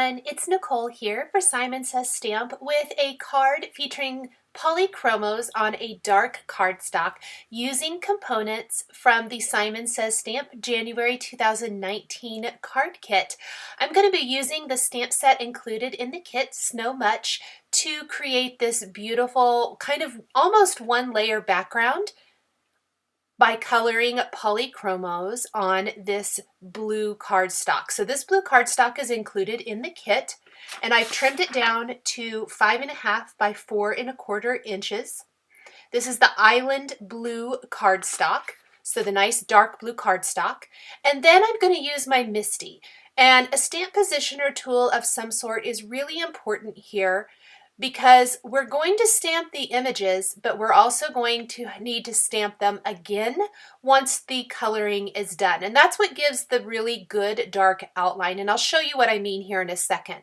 everyone, it's Nicole here for Simon Says Stamp with a card featuring Polychromos on a dark cardstock using components from the Simon Says Stamp January 2019 card kit. I'm going to be using the stamp set included in the kit, Snow Much, to create this beautiful kind of almost one layer background by coloring Polychromos on this blue cardstock. So this blue cardstock is included in the kit, and I've trimmed it down to 5.5 by 4.25 inches. This is the Island Blue cardstock, so the nice dark blue cardstock. And then I'm going to use my Misty. And a stamp positioner tool of some sort is really important here, because we're going to stamp the images, but we're also going to need to stamp them again once the coloring is done. And that's what gives the really good dark outline. And I'll show you what I mean here in a second.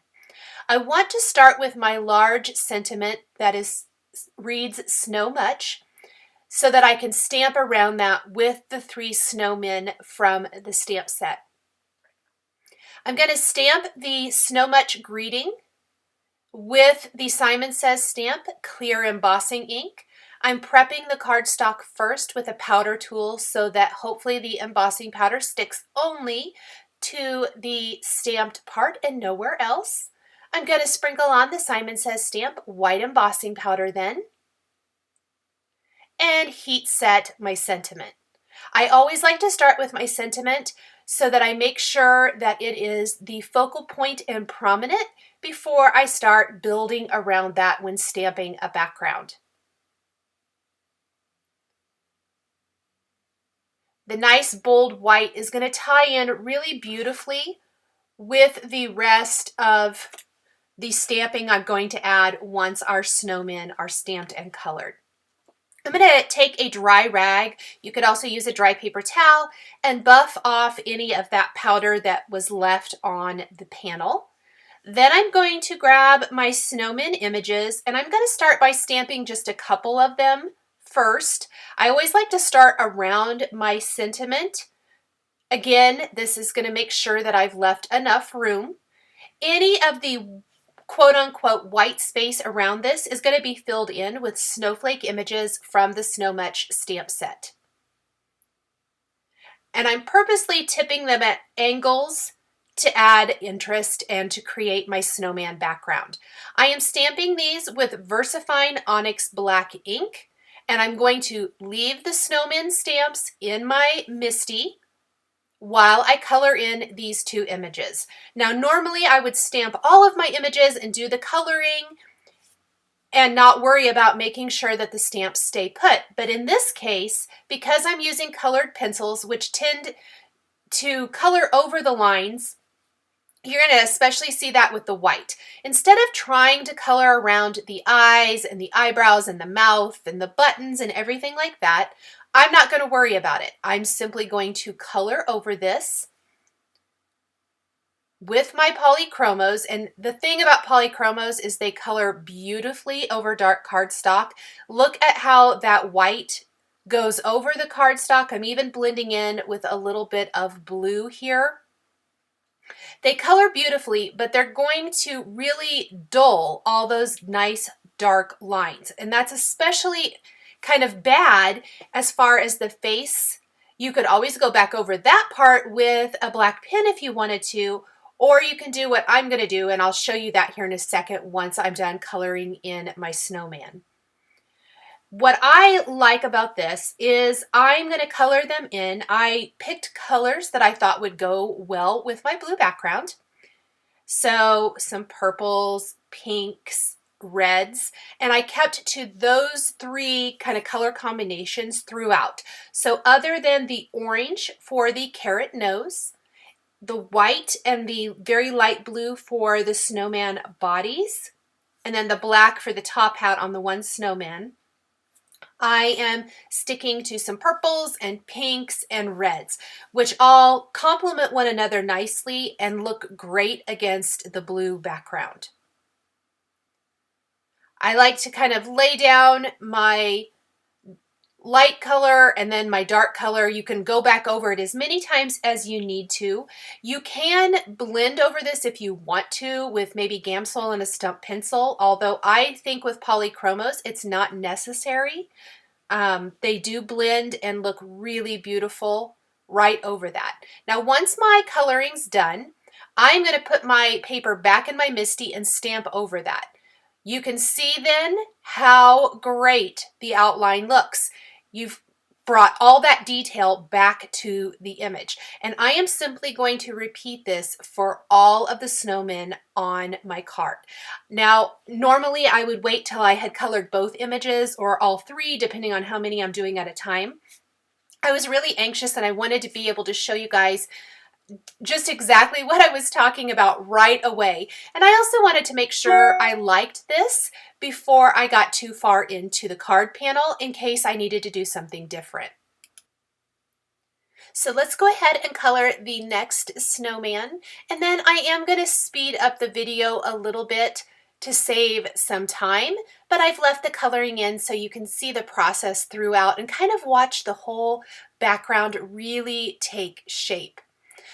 I want to start with my large sentiment that reads Snow Much, so that I can stamp around that with the 3 snowmen from the stamp set. I'm going to stamp the Snow Much greeting with the Simon Says Stamp clear embossing ink. I'm prepping the cardstock first with a powder tool so that hopefully the embossing powder sticks only to the stamped part and nowhere else. I'm going to sprinkle on the Simon Says Stamp white embossing powder then, and heat set my sentiment. I always like to start with my sentiment so that I make sure that it is the focal point and prominent before I start building around that when stamping a background. The nice bold white is going to tie in really beautifully with the rest of the stamping I'm going to add once our snowmen are stamped and colored. I'm going to take a dry rag, you could also use a dry paper towel, and buff off any of that powder that was left on the panel. Then I'm going to grab my snowman images, and I'm going to start by stamping just a couple of them first. I always like to start around my sentiment. Again, this is going to make sure that I've left enough room. Any of the quote-unquote white space around this is going to be filled in with snowflake images from the Snow Much stamp set. And I'm purposely tipping them at angles to add interest and to create my snowman background. I am stamping these with VersaFine ONYX black ink, and I'm going to leave the snowman stamps in my Misty while I color in these 2 images. Now, normally I would stamp all of my images and do the coloring and not worry about making sure that the stamps stay put. But in this case, because I'm using colored pencils, which tend to color over the lines, you're going to especially see that with the white. Instead of trying to color around the eyes and the eyebrows and the mouth and the buttons and everything like that, I'm not going to worry about it. I'm simply going to color over this with my Polychromos. And the thing about Polychromos is they color beautifully over dark cardstock. Look at how that white goes over the cardstock. I'm even blending in with a little bit of blue here. They color beautifully, but they're going to really dull all those nice dark lines. And that's especially kind of bad as far as the face. You could always go back over that part with a black pen if you wanted to, or you can do what I'm going to do, and I'll show you that here in a second once I'm done coloring in my snowman. What I like about this is I'm going to color them in. I picked colors that I thought would go well with my blue background. So some purples, pinks, reds, and I kept to those 3 kind of color combinations throughout. So other than the orange for the carrot nose, the white and the very light blue for the snowman bodies, and then the black for the top hat on the one snowman, I am sticking to some purples and pinks and reds, which all complement one another nicely and look great against the blue background. I like to kind of lay down my light color and then my dark color. You can go back over it as many times as you need to. You can blend over this if you want to with maybe Gamsol and a stump pencil, although I think with Polychromos it's not necessary. They do blend and look really beautiful right over that. Now once my coloring's done, I'm going to put my paper back in my MISTI and stamp over that. You can see then how great the outline looks. You've brought all that detail back to the image. And I am simply going to repeat this for all of the snowmen on my card. Now, normally I would wait till I had colored both images or all three, depending on how many I'm doing at a time. I was really anxious and I wanted to be able to show you guys just exactly what I was talking about right away. And I also wanted to make sure I liked this before I got too far into the card panel in case I needed to do something different. So let's go ahead and color the next snowman. And then I am going to speed up the video a little bit to save some time, but I've left the coloring in so you can see the process throughout and kind of watch the whole background really take shape.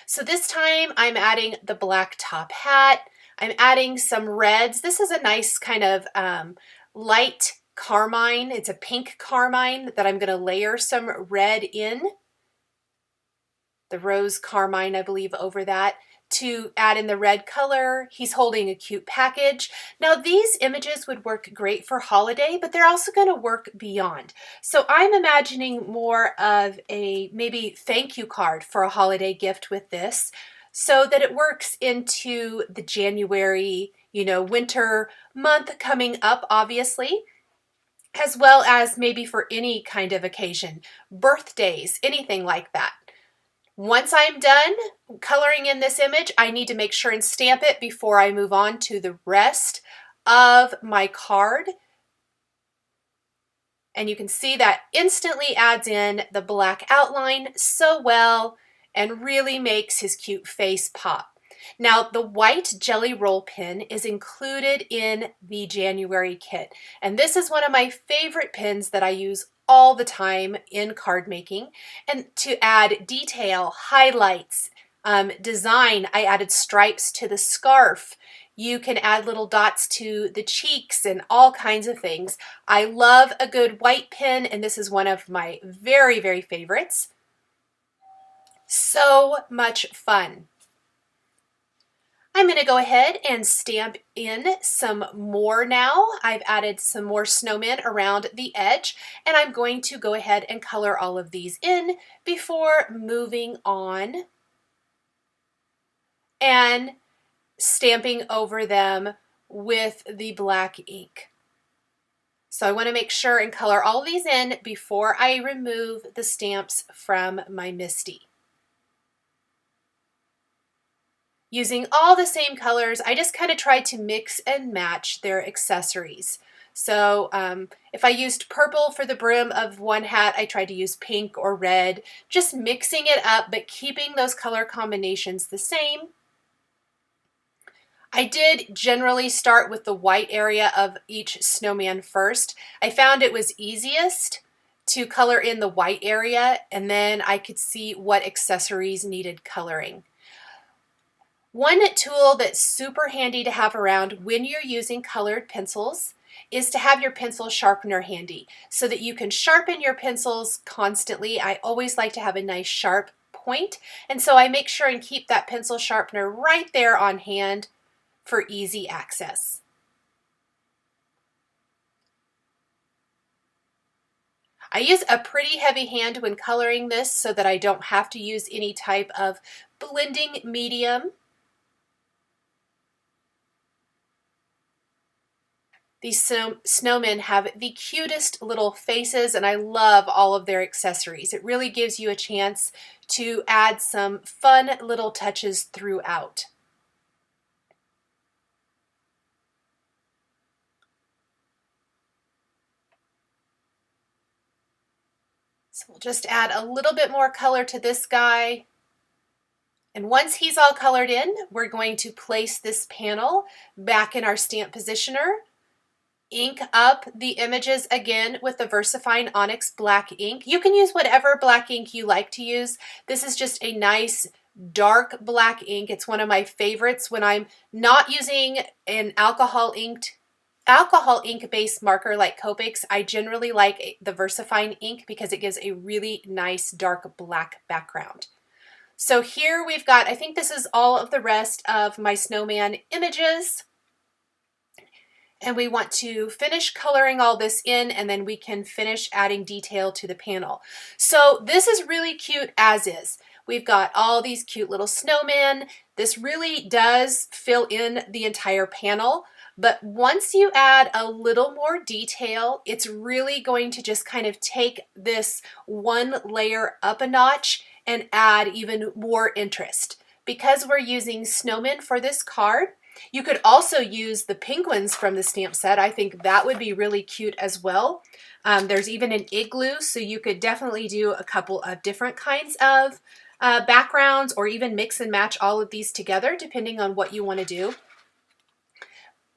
So this time I'm adding the black top hat. I'm adding some reds. This is a nice kind of light carmine. It's a pink carmine that I'm going to layer some red in. The rose carmine, I believe, over that to add in the red color. He's holding a cute package. Now these images would work great for holiday, but they're also going to work beyond. So I'm imagining more of a maybe thank you card for a holiday gift with this so that it works into the January, winter month coming up, obviously, as well as maybe for any kind of occasion, birthdays, anything like that. Once I'm done coloring in this image, I need to make sure and stamp it before I move on to the rest of my card. And you can see that instantly adds in the black outline so well and really makes his cute face pop. Now, the white jelly roll pen is included in the January kit. And this is one of my favorite pens that I use all the time in card making. And to add detail, highlights, design, I added stripes to the scarf. You can add little dots to the cheeks and all kinds of things. I love a good white pen, and this is one of my very, very favorites. So much fun. I'm going to go ahead and stamp in some more now. I've added some more snowmen around the edge, and I'm going to go ahead and color all of these in before moving on and stamping over them with the black ink. So I want to make sure and color all these in before I remove the stamps from my MISTI. Using all the same colors, I just kind of tried to mix and match their accessories. So if I used purple for the brim of one hat, I tried to use pink or red, just mixing it up, but keeping those color combinations the same. I did generally start with the white area of each snowman first. I found it was easiest to color in the white area, and then I could see what accessories needed coloring. One tool that's super handy to have around when you're using colored pencils is to have your pencil sharpener handy so that you can sharpen your pencils constantly. I always like to have a nice sharp point, and so I make sure and keep that pencil sharpener right there on hand for easy access. I use a pretty heavy hand when coloring this so that I don't have to use any type of blending medium. These snowmen have the cutest little faces, and I love all of their accessories. It really gives you a chance to add some fun little touches throughout. So we'll just add a little bit more color to this guy. And once he's all colored in, we're going to place this panel back in our stamp positioner. ink up the images again with the VersaFine ONYX black ink. You can use whatever black ink you like to use. This is just a nice dark black ink. It's one of my favorites when I'm not using an alcohol ink based marker like Copics. I generally like the VersaFine ink because it gives a really nice dark black background. So here we've got, I think this is all of the rest of my snowman images. And we want to finish coloring all this in, and then we can finish adding detail to the panel. So this is really cute as is. We've got all these cute little snowmen. This really does fill in the entire panel, but once you add a little more detail, it's really going to just kind of take this one layer up a notch and add even more interest. Because we're using snowmen for this card, you could also use the penguins from the stamp set. I think that would be really cute as well. There's even an igloo, so you could definitely do a couple of different kinds of backgrounds, or even mix and match all of these together depending on what you want to do.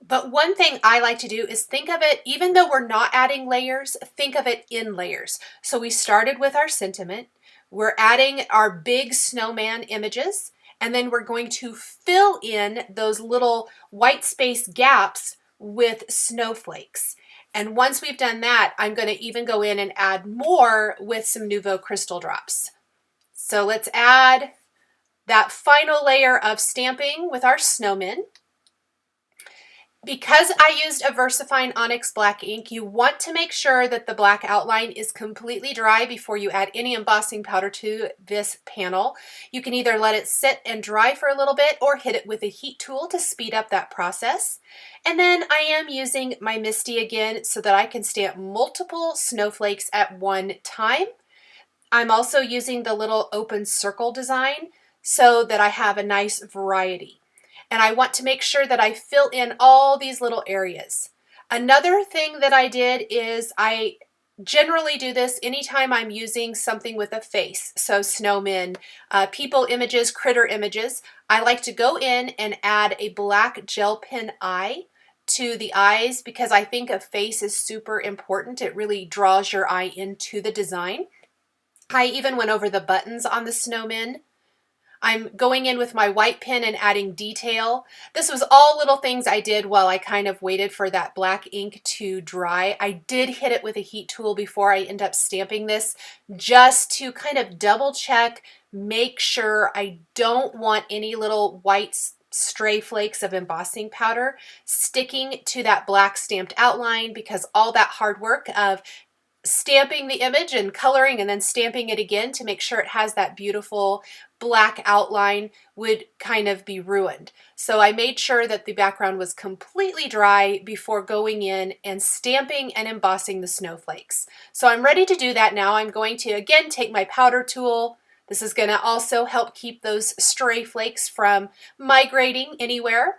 But one thing I like to do is think of it, even though we're not adding layers, think of it in layers. So we started with our sentiment. We're adding our big snowman images, and then we're going to fill in those little white space gaps with snowflakes. And once we've done that, I'm going to even go in and add more with some Nuvo crystal drops. So let's add that final layer of stamping with our snowmen. Because I used a VersaFine ONYX black ink, you want to make sure that the black outline is completely dry before you add any embossing powder to this panel. You can either let it sit and dry for a little bit or hit it with a heat tool to speed up that process. And then I am using my Misty again so that I can stamp multiple snowflakes at one time. I'm also using the little open circle design so that I have a nice variety. And I want to make sure that I fill in all these little areas. Another thing that I did is I generally do this anytime I'm using something with a face. So snowmen, people images, critter images. I like to go in and add a black gel pen eye to the eyes because I think a face is super important. It really draws your eye into the design. I even went over the buttons on the snowmen. I'm going in with my white pen and adding detail. This was all little things I did while I kind of waited for that black ink to dry. I did hit it with a heat tool before I end up stamping this just to kind of double check, make sure I don't want any little white stray flakes of embossing powder sticking to that black stamped outline, because all that hard work of stamping the image and coloring and then stamping it again to make sure it has that beautiful black outline would kind of be ruined. So I made sure that the background was completely dry before going in and stamping and embossing the snowflakes. So I'm ready to do that now. I'm going to again take my powder tool. This is going to also help keep those stray flakes from migrating anywhere.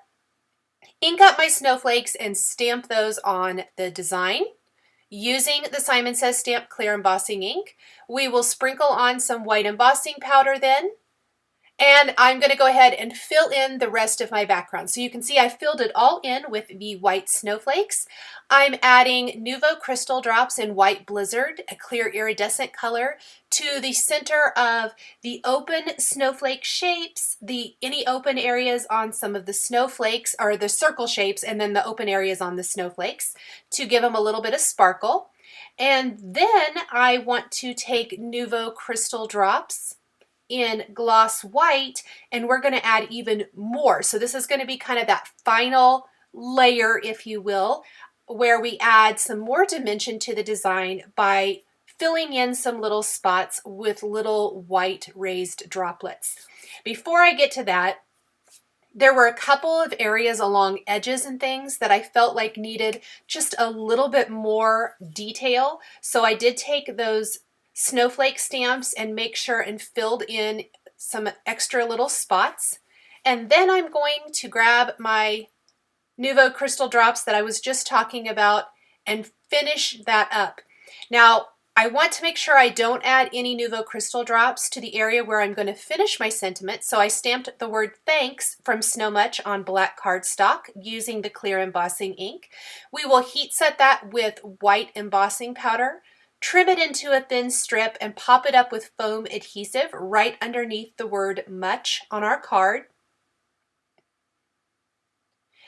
Ink up my snowflakes and stamp those on the design. Using the Simon Says Stamp Clear Embossing ink, we will sprinkle on some white embossing powder then, and I'm going to go ahead and fill in the rest of my background. So you can see I filled it all in with the white snowflakes. I'm adding Nuvo crystal drops in White Blizzard, a clear iridescent color, to the center of the open snowflake shapes, any open areas on some of the snowflakes, or the circle shapes, and then the open areas on the snowflakes to give them a little bit of sparkle. And then I want to take Nuvo crystal drops in gloss white, and we're going to add even more. So this is going to be kind of that final layer, if you will, where we add some more dimension to the design by filling in some little spots with little white raised droplets. Before I get to that, there were a couple of areas along edges and things that I felt like needed just a little bit more detail. So I did take those snowflake stamps and make sure and filled in some extra little spots. And then I'm going to grab my Nuvo crystal drops that I was just talking about and finish that up. Now, I want to make sure I don't add any Nuvo crystal drops to the area where I'm going to finish my sentiment, so I stamped the word thanks from Snow Much on black cardstock using the clear embossing ink. We will heat set that with white embossing powder, trim it into a thin strip, and pop it up with foam adhesive right underneath the word much on our card.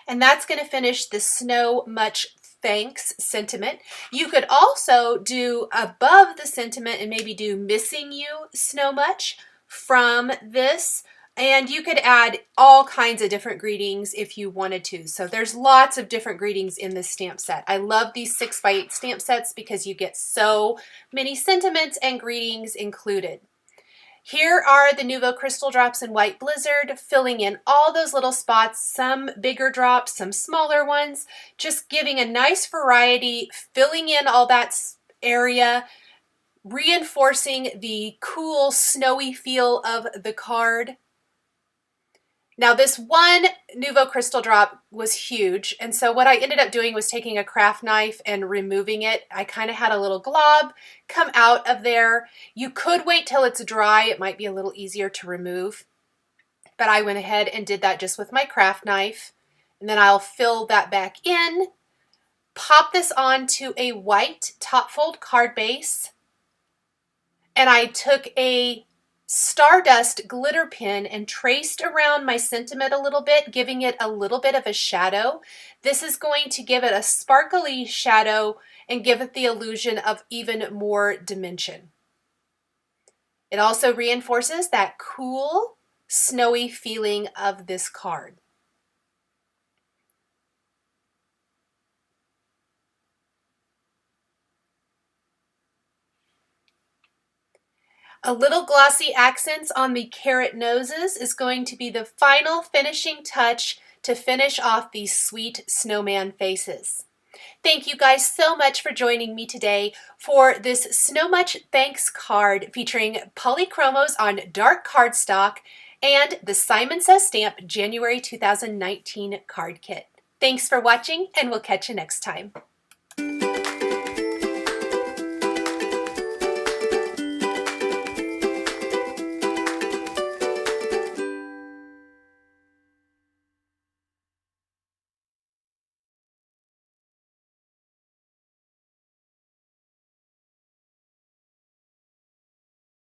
And that's going to finish the Snow Much Thanks sentiment. You could also do above the sentiment and maybe do Missing You Snow Much from this. And you could add all kinds of different greetings if you wanted to. So there's lots of different greetings in this stamp set. I love these 6x8 stamp sets because you get so many sentiments and greetings included. Here are the Nuvo Crystal Drops in White Blizzard, filling in all those little spots, some bigger drops, some smaller ones, just giving a nice variety, filling in all that area, reinforcing the cool, snowy feel of the card. Now this one Nuvo crystal drop was huge, and so what I ended up doing was taking a craft knife and removing it. I kind of had a little glob come out of there. You could wait till it's dry. It might be a little easier to remove, but I went ahead and did that just with my craft knife. And then I'll fill that back in, pop this onto a white top fold card base, and I took a Stardust glitter pen and traced around my sentiment a little bit, giving it a little bit of a shadow. This is going to give it a sparkly shadow and give it the illusion of even more dimension. It also reinforces that cool, snowy feeling of this card. A little glossy accents on the carrot noses is going to be the final finishing touch to finish off these sweet snowman faces. Thank you guys so much for joining me today for this Snow Much Thanks card featuring Polychromos on dark cardstock and the Simon Says Stamp January 2019 card kit. Thanks for watching, and we'll catch you next time.